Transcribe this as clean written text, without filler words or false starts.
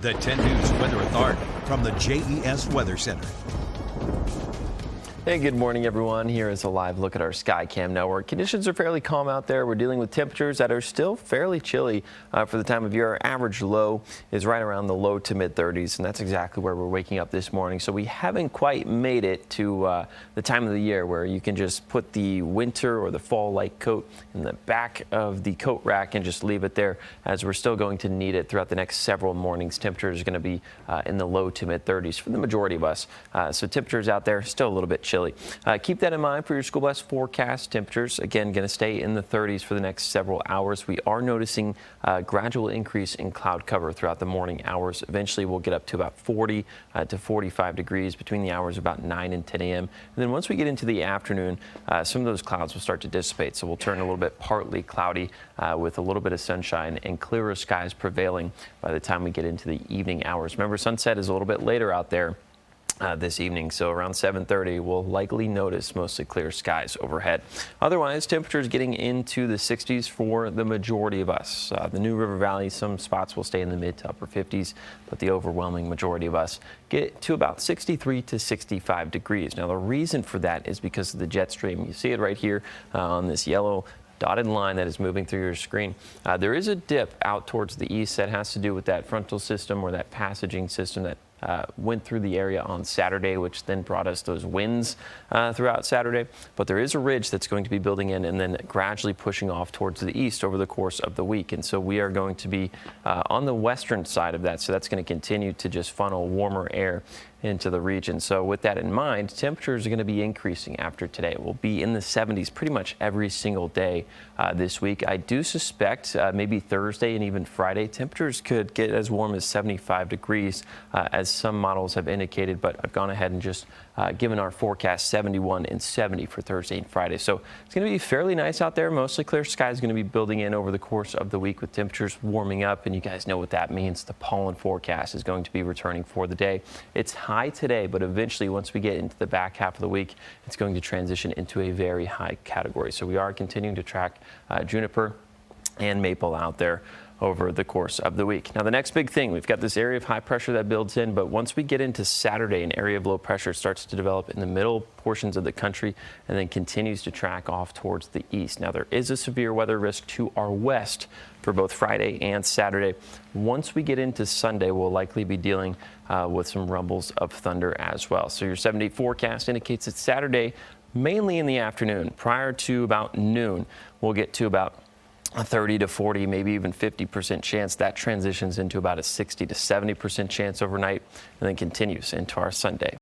The 10 News Weather Authority from the JES Weather Center. Hey, good morning, everyone. Here is a live look at our Skycam network. Conditions are fairly calm out there. We're dealing with temperatures that are still fairly chilly for the time of year. Our average low is right around the low to mid 30s, and that's exactly where we're waking up this morning. So we haven't quite made it to the time of the year where you can just put the winter or the fall-like coat in the back of the coat rack and just leave it there, as we're still going to need it throughout the next several mornings. Temperatures are going to be in the low to mid 30s for the majority of us. So temperatures out there still a little bit chilly. Keep that in mind for your school bus forecast. Temperatures, again, going to stay in the 30s for the next several hours. We are noticing a gradual increase in cloud cover throughout the morning hours. Eventually, we'll get up to about 40 to 45 degrees between the hours of about 9 and 10 a.m. And then once we get into the afternoon, some of those clouds will start to dissipate. So we'll turn a little bit partly cloudy with a little bit of sunshine and clearer skies prevailing by the time we get into the evening hours. Remember, sunset is a little bit later out there this evening, so around 7:30 we'll likely notice mostly clear skies overhead. Otherwise, temperatures getting into the 60s for the majority of us. The New River Valley, some spots will stay in the mid to upper 50s, but the overwhelming majority of us get to about 63 to 65 degrees. Now, the reason for that is because of the jet stream. You see it right here on this yellow dotted line that is moving through your screen. There is a dip out towards the east that has to do with that frontal system or that passaging system that went through the area on Saturday, which then brought us those winds throughout Saturday. But there is a ridge that's going to be building in and then gradually pushing off towards the east over the course of the week. And so we are going to be on the western side of that. So that's going to continue to just funnel warmer air into the region. So with that in mind, temperatures are going to be increasing after today. We'll be in the 70s pretty much every single day this week. I do suspect maybe Thursday and even Friday, temperatures could get as warm as 75 degrees as some models have indicated, but I've gone ahead and just given our forecast 71 and 70 for Thursday and Friday. So it's going to be fairly nice out there. Mostly clear skies going to be building in over the course of the week with temperatures warming up, and you guys know what that means. The pollen forecast is going to be returning for the day. It's high today, but eventually once we get into the back half of the week, it's going to transition into a very high category. So we are continuing to track juniper and maple out there over the course of the week. Now, the next big thing, we've got this area of high pressure that builds in, but once we get into Saturday, an area of low pressure starts to develop in the middle portions of the country and then continues to track off towards the east. Now, there is a severe weather risk to our west for both Friday and Saturday. Once we get into Sunday, we'll likely be dealing with some rumbles of thunder as well. So your 7-day forecast indicates that Saturday, mainly in the afternoon, prior to about noon, we'll get to about a 30 to 40, maybe even 50% chance. That transitions into about a 60 to 70% chance overnight and then continues into our Sunday.